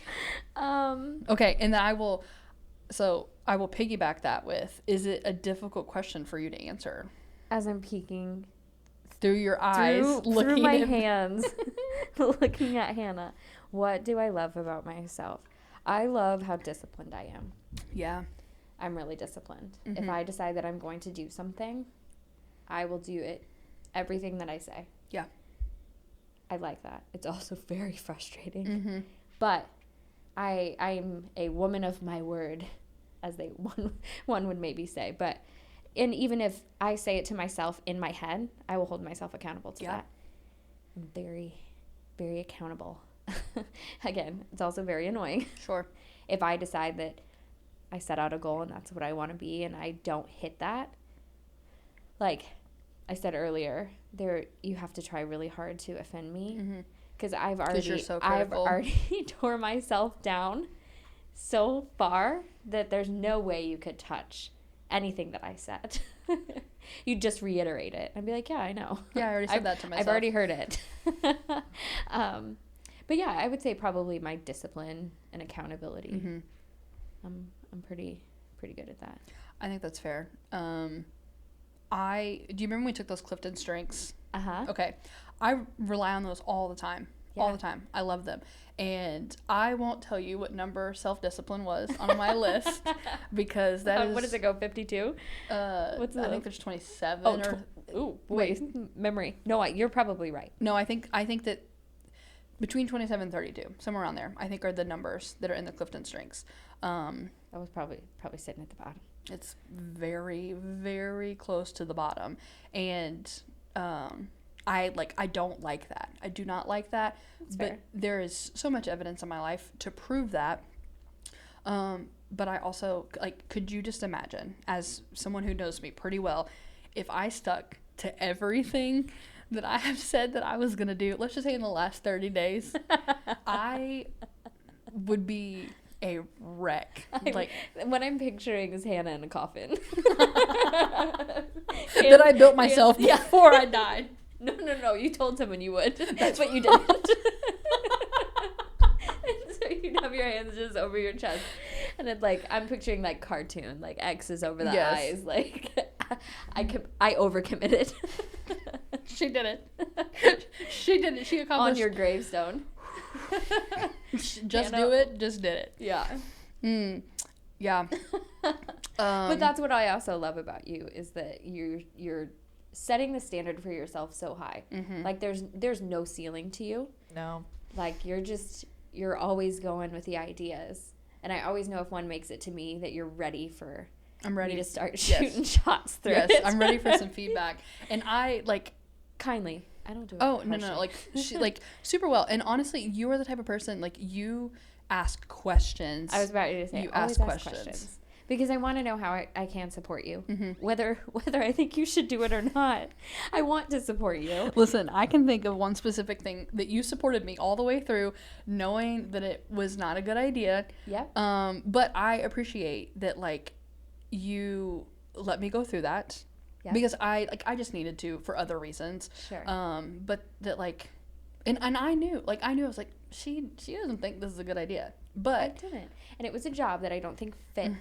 Okay, and then I will piggyback that with, is it a difficult question for you to answer? As I'm peeking through your eyes, through my hands, looking at Hannah. What do I love about myself? I love how disciplined I am. Yeah. I'm really disciplined. If I decide that I'm going to do something, I will do it. Everything that I say. Yeah. I like that. It's also very frustrating. But I'm a woman of my word, as one would maybe say. But and even if I say it to myself in my head, I will hold myself accountable to that. I'm very, very accountable. Again, it's also very annoying. Sure. If I decide that I set out a goal and that's what I want to be and I don't hit that, like I said earlier, you have to try really hard to offend me, because I've already tore myself down so far that there's no way you could touch anything that I said. You just reiterate it and be like, yeah, I know. Yeah, I already said that to myself. I've already heard it. But yeah, I would say probably my discipline and accountability. I'm pretty good at that. I think that's fair. Do you remember when we took those Clifton strengths? Okay. I rely on those all the time. Yeah. All the time. I love them. And I won't tell you what number self-discipline was on my list, because that is... What does it go, 52? I think there's 27. Wait, memory. No, you're probably right. No, I think that between 27 and 32, somewhere around there, I think are the numbers that are in the Clifton strengths. That was probably sitting at the bottom. It's very, very close to the bottom. And I don't like that. I do not like that. That's but fair. There is so much evidence in my life to prove that. But I also, could you just imagine, as someone who knows me pretty well, if I stuck to everything that I have said that I was going to do, let's just say in the last 30 days, I would be a wreck. What I'm picturing is Hannah in a coffin. That I built myself before I died. No. You told someone you would, but you didn't. And so you'd have your hands just over your chest, and it's I'm picturing cartoon, X's over the eyes, I overcommitted. She did it. She did it. She accomplished. On your gravestone. Just do it. Just did it. Yeah. Yeah. But that's what I also love about you, is that you're setting the standard for yourself so high. There's no ceiling to you. No. You're always going with the ideas, and I always know if one makes it to me that you're ready for I'm ready me to start shooting shots through it. Yes, I'm ready for some feedback. And I kindly. I don't do it. Oh, no. Super well. And honestly, you are the type of person, you ask questions. I was about to say, you ask questions. Because I want to know how I can support you. Whether I think you should do it or not. I want to support you. Listen, I can think of one specific thing that you supported me all the way through, knowing that it was not a good idea. Yep. But I appreciate that, you let me go through that. Yeah. Because I just needed to for other reasons. Sure. But that and I knew I was she doesn't think this is a good idea. But I didn't. And it was a job that I don't think fit.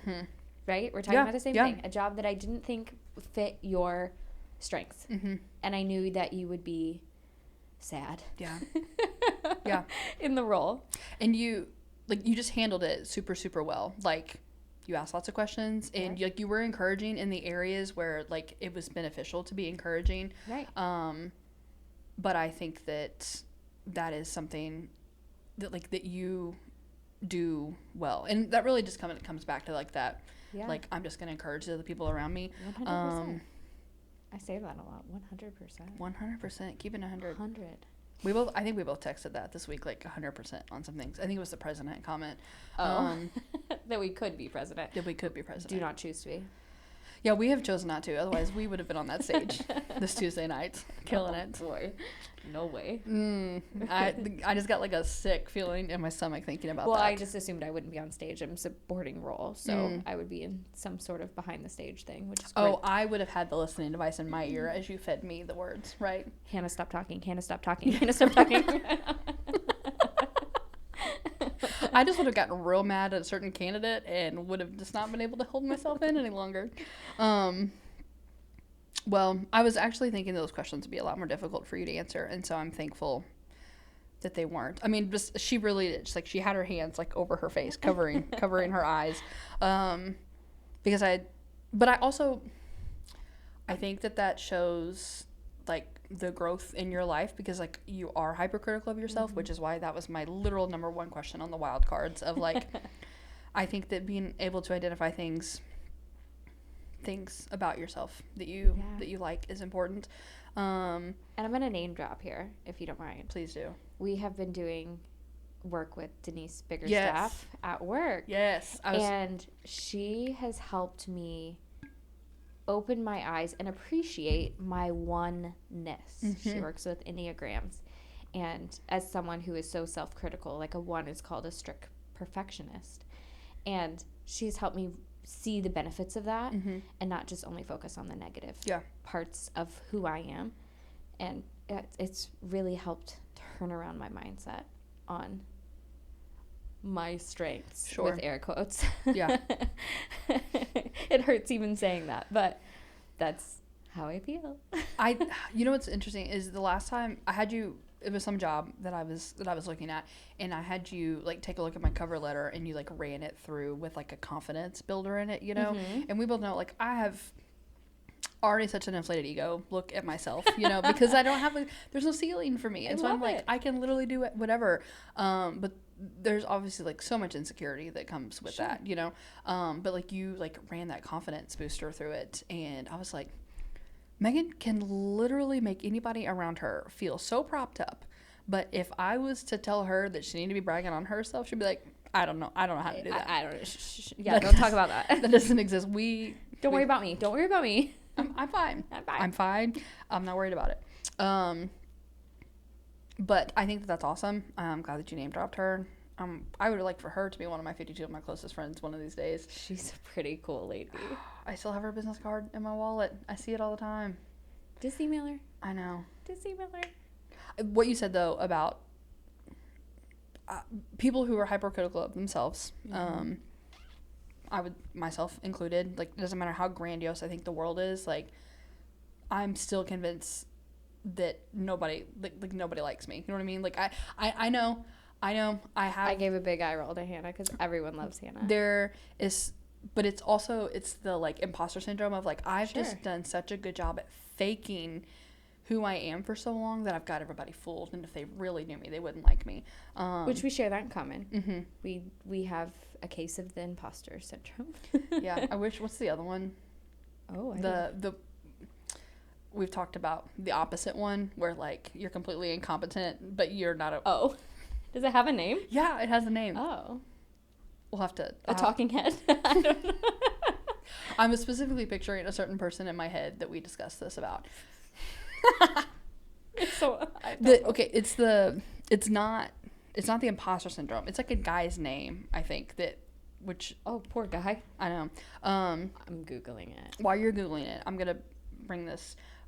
Right? We're talking about the same thing. A job that I didn't think fit your strengths. And I knew that you would be sad. Yeah. Yeah. In the role. And you just handled it super, super well. You asked lots of questions, and you were encouraging in the areas where it was beneficial to be encouraging. Right. But I think that is something that that you do well, and that really just comes back to that. Yeah. I'm just going to encourage the other people around me. 100%. I say that a lot. 100%. 100%. Keep it 100. 100. I think we both texted that this week, 100% on some things. I think it was the president comment. That we could be president. That we could be president. Do not choose to be. Yeah, we have chosen not to. Otherwise, we would have been on that stage this Tuesday night, killing it. Boy, no way. I just got a sick feeling in my stomach thinking about that. Well, I just assumed I wouldn't be on stage. I'm a supporting role, so I would be in some sort of behind the stage thing, which is great. Oh, I would have had the listening device in my ear as you fed me the words, right? Hannah, stop talking. Hannah, stop talking. Hannah, stop talking. I just would have gotten real mad at a certain candidate and would have just not been able to hold myself in any longer. Well, I was actually thinking those questions would be a lot more difficult for you to answer, and so I'm thankful that they weren't. I mean, just she really did. Just, she had her hands over her face, covering her eyes, because I think that shows like the growth in your life, because like you are hypercritical of yourself, which is why that was my literal number one question on the wild cards of like, I think that being able to identify things about yourself that you like is important. And I'm gonna name drop here if you don't mind. Please do. We have been doing work with Denise Biggerstaff at work. Yes. And she has helped me open my eyes and appreciate my oneness. She works with Enneagrams. And as someone who is so self-critical, like a 1 is called a strict perfectionist. And she's helped me see the benefits of that and not just only focus on the negative parts of who I am. And it's really helped turn around my mindset on my strengths, with air quotes. Yeah. It hurts even saying that, but that's how I feel. You know what's interesting is the last time I had you, it was some job that I was looking at, and I had you like take a look at my cover letter, and you like ran it through with like a confidence builder in it, you know. And we both know like I have already such an inflated ego. Look at myself, you know, because I don't have there's no ceiling for me, and so I'm like I can literally do it, whatever. But there's obviously like so much insecurity that comes with that, you know. But like you like ran that confidence booster through it, and I was like, Meghan can literally make anybody around her feel so propped up. But if I was to tell her that she needed to be bragging on herself, she'd be like, I don't know how to do that. I don't know. Don't talk about that. That doesn't exist. Don't worry about me. Don't worry about me. I'm fine. I'm fine. I'm not worried about it. But I think that's awesome. I'm glad that you name dropped her. I would like for her to be one of my 52 of my closest friends one of these days. She's a pretty cool lady. I still have her business card in my wallet. I see it all the time. Just email her. I know. Just email her. What you said, though, about people who are hypercritical of themselves, I would, myself included, like, it doesn't matter how grandiose I think the world is, like, I'm still convinced that nobody likes me. You know what I mean? Like, I know, I gave a big eye roll to Hannah because everyone loves Hannah. There is, but it's the, like, imposter syndrome of, like, I've just done such a good job at faking who I am for so long that I've got everybody fooled, and if they really knew me, they wouldn't like me. Which we share that in common. We have a case of the imposter syndrome. Yeah, I wish. What's the other one? Oh, we've talked about the opposite one, where like you're completely incompetent, but you're not a. Oh, does it have a name? Yeah, it has a name. Oh, we'll have to. A talking head. I don't know. I'm specifically picturing a certain person in my head that we discussed this about. It's not the imposter syndrome. It's like a guy's name, I think, oh, poor guy. I know. I'm Googling it. While you're Googling it, I'm going to bring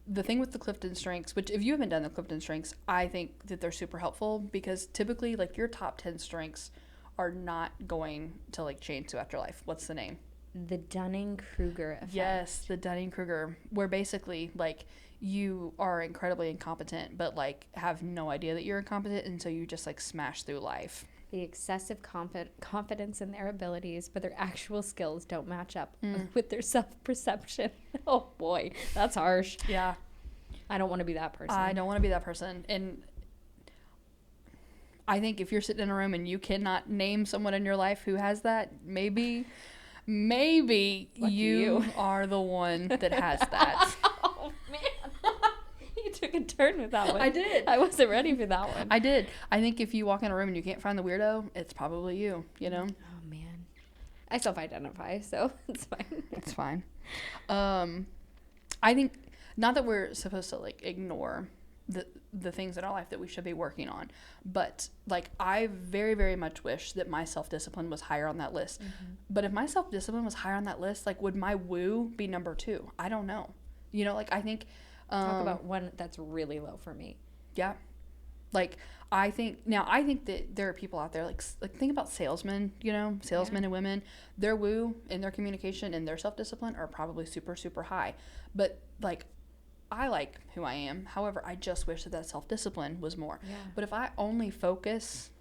the thing with the Clifton Strengths, which if you haven't done the Clifton Strengths, I think that they're super helpful, because typically like your top 10 strengths are not going to like change throughout your life. What's the name? The Dunning-Kruger effect. Yes, the Dunning-Kruger, where basically like you are incredibly incompetent, but like have no idea that you're incompetent, and so you just like smash through life. The excessive confidence in their abilities, but their actual skills don't match up with their self-perception. Oh boy, that's harsh. Yeah. I don't want to be that person. I don't want to be that person. And I think if you're sitting in a room and you cannot name someone in your life who has that, maybe you are the one that has that. Oh man. You took a turn with that one. I did. I wasn't ready for that one. I did. I think if you walk in a room and you can't find the weirdo, it's probably you, you know? Oh, man. I self-identify, so it's fine. It's fine. I think, not that we're supposed to, like, ignore the things in our life that we should be working on, but, like, I very, very much wish that my self-discipline was higher on that list. But if my self-discipline was higher on that list, like, would my woo be number 2? I don't know. You know, like, I think... Talk about one that's really low for me. Yeah. Like, I think that there are people out there, like think about salesmen, you know, salesmen and women. Their woo and their communication and their self-discipline are probably super, super high. But, like, I like who I am. However, I just wish that self-discipline was more. Yeah. But if I only focus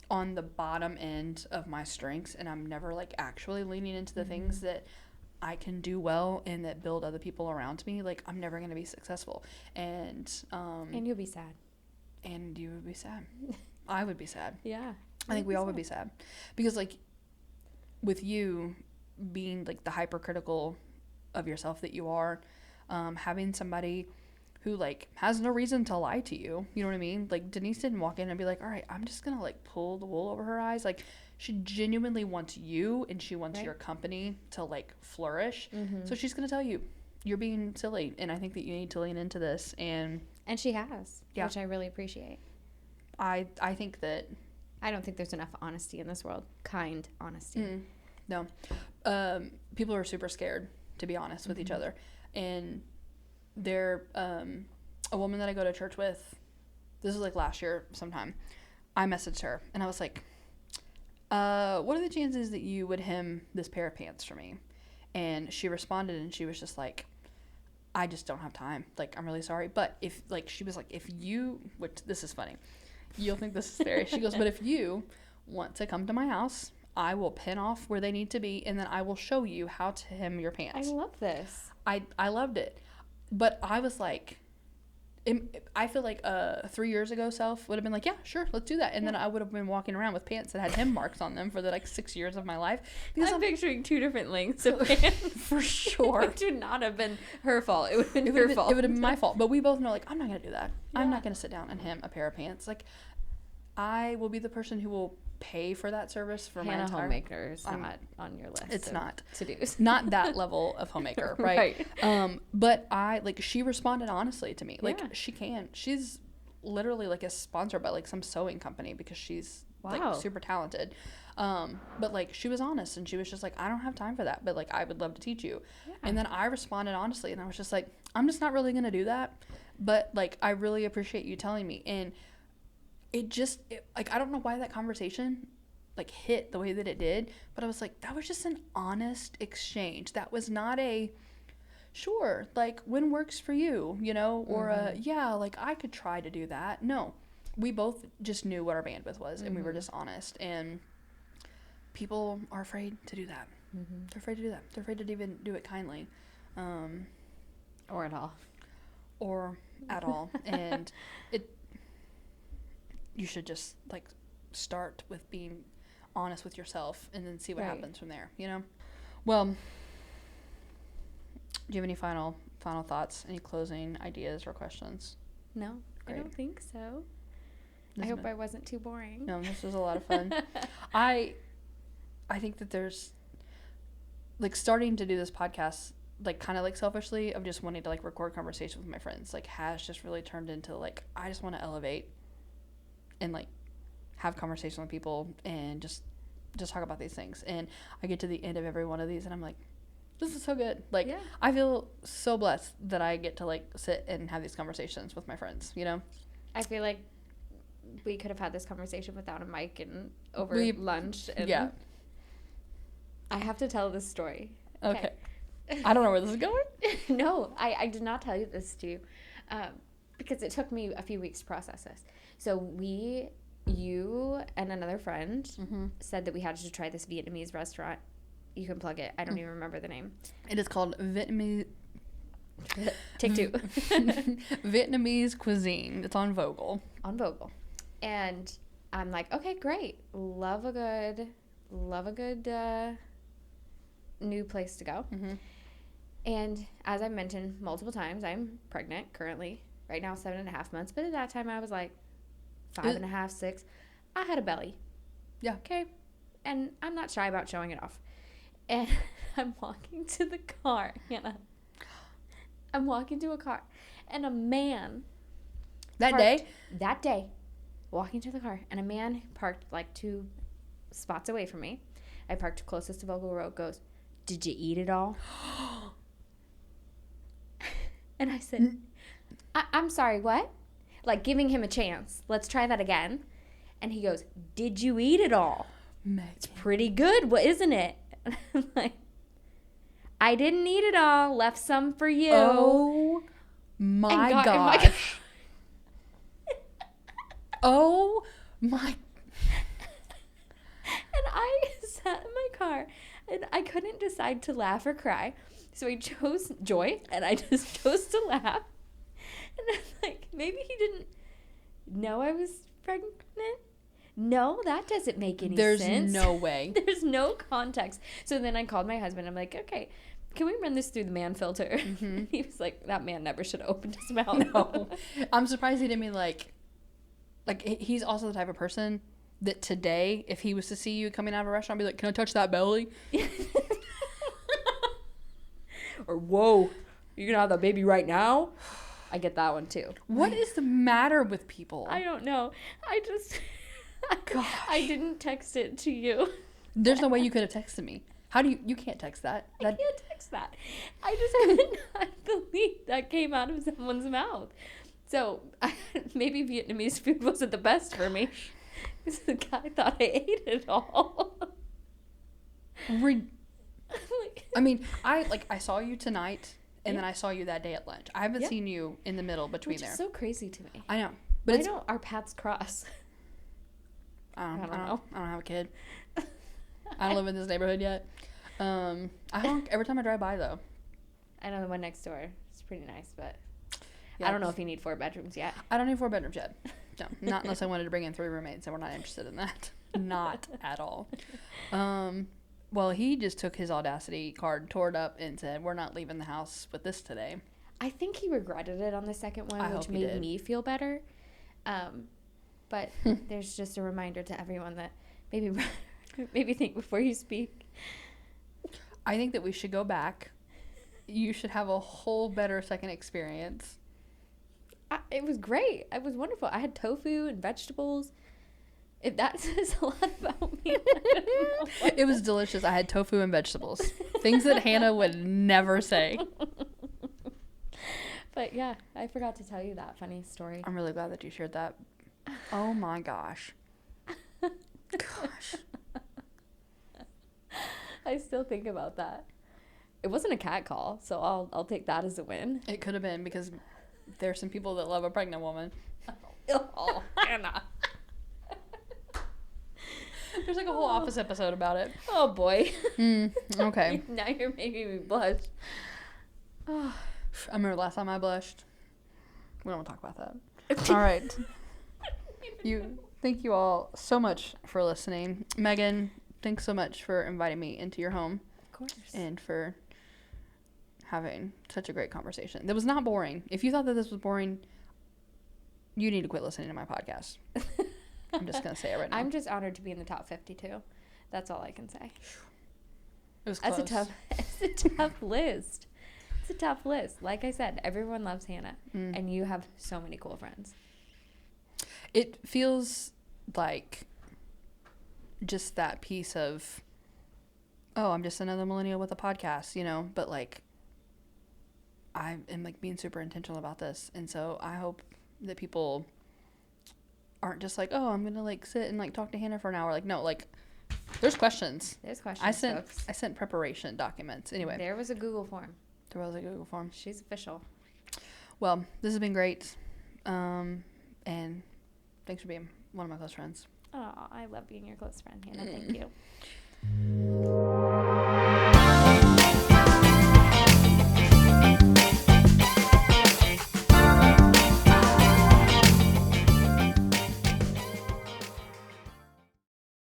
on the bottom end of my strengths and I'm never, like, actually leaning into the things that I can do well and that build other people around me, like, I'm never going to be successful. And you'll be sad. And you would be sad. I would be sad. Yeah. I think we all would be sad. Because, like, with you being, like, the hypercritical of yourself that you are, having somebody who, like, has no reason to lie to you, you know what I mean? Like, Denise didn't walk in and be like, all right, I'm just going to, like, pull the wool over her eyes. Like, she genuinely wants you and she wants your company to, like, flourish. Mm-hmm. So she's going to tell you, you're being silly. And I think that you need to lean into this. And she has, which I really appreciate. I think that... I don't think there's enough honesty in this world. Kind honesty. No. People are super scared, to be honest, with each other. And they're... a woman that I go to church with, this was, like, last year sometime, I messaged her. And I was like... what are the chances that you would hem this pair of pants for me? And she responded and she was just like, I just don't have time. Like, I'm really sorry. But if, like, she was like, if you, which this is funny. You'll think this is scary. She goes, but if you want to come to my house, I will pin off where they need to be. And then I will show you how to hem your pants. I love this. I loved it. But I was like, I feel like 3 years ago self would have been like, yeah, sure, let's do that. And then I would have been walking around with pants that had hem marks on them for the, like, 6 years of my life. Because I'm picturing 2 different lengths of pants. For sure. It would not have been her fault. It would have been her fault. It would have been my fault. But we both know, like, I'm not going to do that. Yeah. I'm not going to sit down and hem a pair of pants. Like, I will be the person who will pay for that service for my entire... homemaker is not on your list. It's not. To-dos. Not that level of homemaker, right? But she responded honestly to me. Like, she can. She's literally, like, a sponsor by, like, some sewing company because she's, like, super talented. But, like, she was honest and she was just like, I don't have time for that, but, like, I would love to teach you. Yeah. And then I responded honestly and I was just like, I'm just not really going to do that. But, like, I really appreciate you telling me. And like, I don't know why that conversation, like, hit the way that it did, but I was like, that was just an honest exchange. That was not a, sure, like, when works for you, you know, or yeah, like, I could try to do that. No, we both just knew what our bandwidth was, and we were just honest, and people are afraid to do that. They're afraid to do that. They're afraid to even do it kindly. Or at all. And you should just, like, start with being honest with yourself and then see what happens from there, you know? Well, do you have any final thoughts, any closing ideas or questions? No, great. I don't think so. I hope I wasn't too boring. No, this was a lot of fun. I think that there's, like, starting to do this podcast, like, kind of, like, selfishly of just wanting to, like, record conversations with my friends, like, has just really turned into, like, I just want to elevate and, like, have conversations with people and just talk about these things. And I get to the end of every one of these and I'm like, this is so good. Like, I feel so blessed that I get to, like, sit and have these conversations with my friends, you know? I feel like we could have had this conversation without a mic and over lunch. And I have to tell this story. Okay. I don't know where this is going. No, I did not tell you this to you because it took me a few weeks to process this. So you and another friend said that we had to try this Vietnamese restaurant. You can plug it. I don't even remember the name. It is called Vietnamese... Take 2. Vietnamese cuisine. It's on Vogel. And I'm like, okay, great. Love a good new place to go. And as I mentioned multiple times, I'm pregnant currently. Right now, 7.5 months. But at that time, I was like 5.5, 6. I had a belly. Yeah. Okay. And I'm not shy about showing it off. And I'm walking to the car, Hannah. I'm walking to a car. And a man. That day, walking to the car. And a man parked like 2 spots away from me. I parked closest to Vogel Road, goes, did you eat it all? And I said, I'm sorry, what? Like, giving him a chance. Let's try that again. And he goes, did you eat it all? Meghan. It's pretty good, isn't it? I'm like, I didn't eat it all. Left some for you. Oh, my gosh. Oh, my. And I sat in my car And I couldn't decide to laugh or cry. So I chose joy, and I just chose to laugh. And I'm like, maybe he didn't know I was pregnant. No, that doesn't make any sense. There's no way. There's no context. So then I called my husband. I'm like, okay, can we run this through the man filter? Mm-hmm. He was like, that man never should have opened his mouth. No. I'm surprised he didn't mean like he's also the type of person that today, if he was to see you coming out of a restaurant, be like, can I touch that belly? Or, whoa, you're going to have that baby right now? I get that one too. What is the matter with people? I don't know. I didn't text it to you. There's no way you could have texted me. How do you can't text that. I can't text that. I just could not believe that came out of someone's mouth. So maybe Vietnamese food wasn't the best for me. Because the guy thought I ate it all. I mean, I saw you tonight, and then I saw you that day at lunch. I haven't seen you in the middle between there. Which is so crazy to me. I know. But why don't our paths cross? I don't know. I don't have a kid. I don't live in this neighborhood yet. I honk every time I drive by, though. I know the one next door. It's pretty nice, but I don't know if you need 4 bedrooms yet. I don't need 4 bedrooms yet. No, not unless I wanted to bring in 3 roommates, and we're not interested in that. Not at all. Well, he just took his Audacity card, tore it up, and said, we're not leaving the house with this today. I think he regretted it on the second one, which made me feel better. But there's just a reminder to everyone that maybe think before you speak. I think that we should go back. You should have a whole better second experience. It was great. It was wonderful. I had tofu and vegetables. If that says a lot about me. It was delicious. I had tofu and vegetables. Things that Hannah would never say. But yeah, I forgot to tell you that funny story. I'm really glad that you shared that. Oh my gosh. Gosh. I still think about that. It wasn't a cat call, so I'll take that as a win. It could have been, because there's some people that love a pregnant woman. Oh, Hannah. There's like a whole Office episode about it. Oh boy. Okay. Now you're making me blush. I remember last time I blushed. We don't want to talk about that. All right. Thank you all so much for listening. Megan, thanks so much for inviting me into your home. Of course. And for having such a great conversation. That was not boring. If you thought that this was boring, you need to quit listening to my podcast. I'm just going to say it right now. I'm just honored to be in the top 52. That's all I can say. It was close. It's a tough list. It's a tough list. Like I said, everyone loves Hannah. And you have so many cool friends. It feels like just that piece of, oh, I'm just another millennial with a podcast, but like I am like being super intentional about this. And so I hope that people aren't just like, oh, I'm going to like sit and like talk to Hannah for an hour. Like, no, like there's questions. There's questions, folks. I sent preparation documents. Anyway. There was a Google form. She's official. Well, this has been great. And thanks for being one of my close friends. Oh, I love being your close friend, Hannah. Thank you.